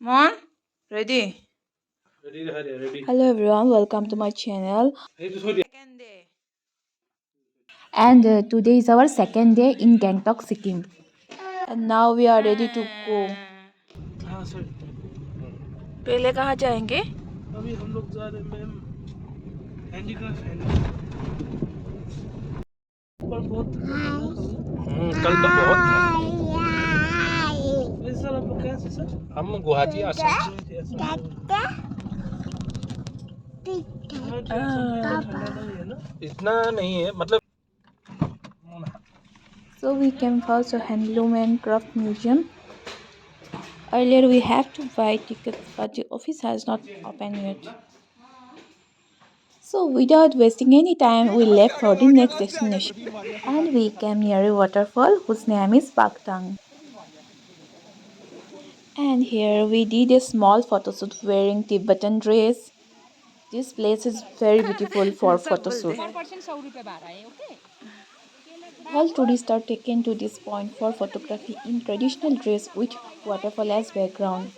Mon, ready? Hello everyone, welcome to my channel. Second day. And today is our second day in Gangtok, Sikkim. And now we are ready to go. पहले कहाँ जाएंगे? अभी हम लोग जा रहे हैं मैम हैंडीक्राफ्ट पर बहुत कल तो बहुत सर आप लोग कहाँ से सर हम गुवाहाटी असम इतना नहीं है मतलब So we came first to Handloom and Craft Museum. Earlier we have to buy tickets but the office has not opened yet. So without wasting any time we left for the next destination and we came near a waterfall whose name is Bakthang. And here we did a small photoshoot wearing Tibetan dress. This place is very beautiful for photoshoot. All tourists are taken to this point for photography in traditional dress with waterfall as background.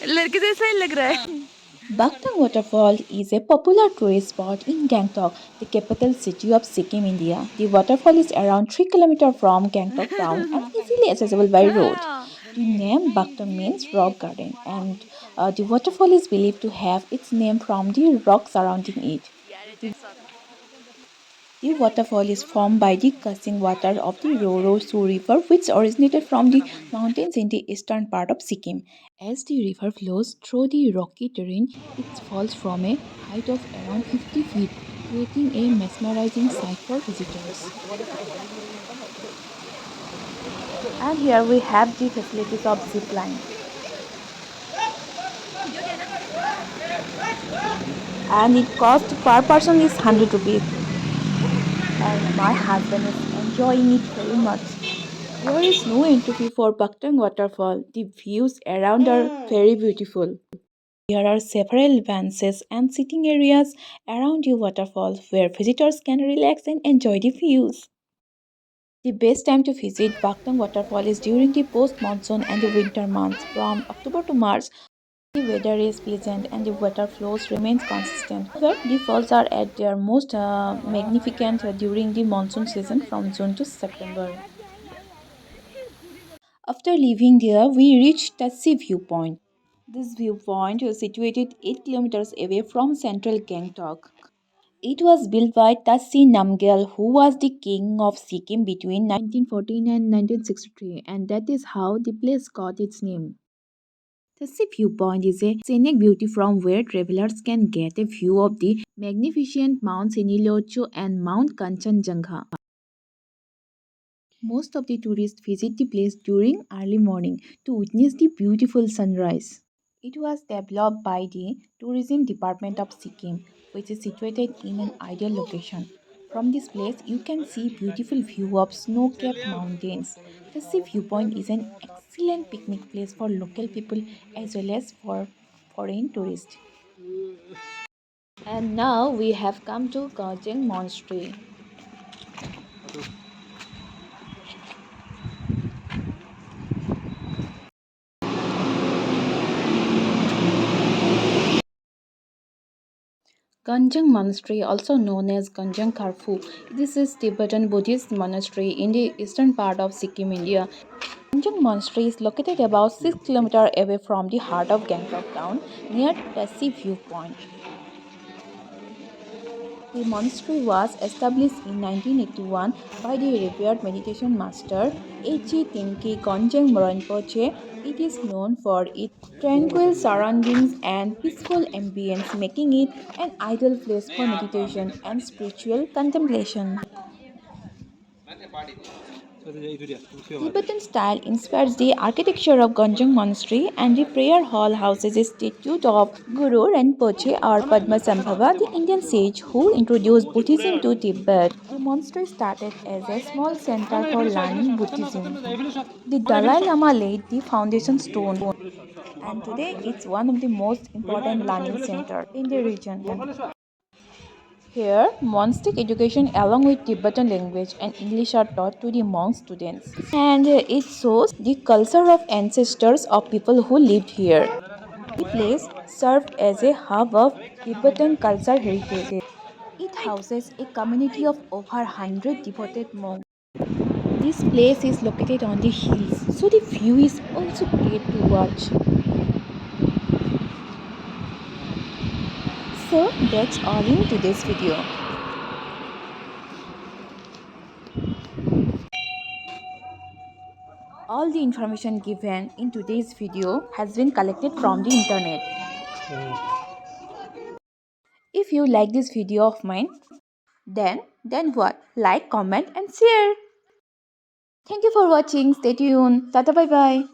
लड़के जैसा ही लग रहा है Bakthang waterfall is a popular tourist spot in Gangtok, the capital city of Sikkim, India. The waterfall is around 3 kilometers from Gangtok town and easily accessible by road. The name Bakthang means rock garden and the waterfall is believed to have its name from the rock surrounding it. The waterfall is formed by the gushing water of the Roro-Su River, which originated from the mountains in the eastern part of Sikkim. As the river flows through the rocky terrain, it falls from a height of around 50 feet, creating a mesmerizing sight for visitors. And here we have the facilities of zip line. And it cost per person is 100 rupees. And my husband is enjoying it very much. There is no entry fee for Bakhtang waterfall. The views around are very beautiful. There are several benches and sitting areas around the waterfall where visitors can relax and enjoy the views. The best time to visit Bakhtang waterfall is during the post-monsoon and the winter months from October to March. The weather is pleasant and the water flows remains consistent. However, the falls are at their most magnificent during the monsoon season from June to September. After leaving there, we reached Tachi viewpoint. This viewpoint was situated 8 kilometers away from central Gangtok. It was built by Tachi Namgyal, who was the king of Sikkim between 1914 and 1963, and that is how the place got its name. Tachi viewpoint is a scenic beauty from where travelers can get a view of the magnificent Mount Sinilocho and Mount Kanchenjunga. Most of the tourists visit the place during early morning to witness the beautiful sunrise. It was developed by the Tourism Department of Sikkim, which is situated in an ideal location. From this place, you can see beautiful view of snow-capped mountains. The sea viewpoint is an excellent picnic place for local people as well as for foreign tourists. And now we have come to Gonjang Monestry. Gonjang Monastery, also known as Gonjang Karfu, this is Tibetan Buddhist monastery in the eastern part of Sikkim, India. Gonjang Monastery is located about 6 kilometers away from the heart of Gangtok town, near Tachi Viewpoint. The monastery was established in 1981 by the revered meditation master H.E. Tenke Gonjang Rinpoche. It is known for its tranquil surroundings and peaceful ambience, making it an ideal place for meditation and spiritual contemplation. Tibetan style inspires the architecture of Gonjang Monastery, and the prayer hall houses a statue of Guru Rinpoche or Padmasambhava, the Indian sage who introduced Buddhism to Tibet. The monastery started as a small center for learning Buddhism. The Dalai Lama laid the foundation stone, and today it's one of the most important learning centers in the region. Here, monastic education along with Tibetan language and English are taught to the monk students. And it shows the culture of ancestors of people who lived here. The place served as a hub of Tibetan cultural heritage. It houses a community of over 100 devoted monks. This place is located on the hills, so the view is also great to watch. So that's all in today's video. All the information given in today's video has been collected from the internet. If you like this video of mine, then what? Like, comment and share. Thank you for watching. Stay tuned. Tata bye bye.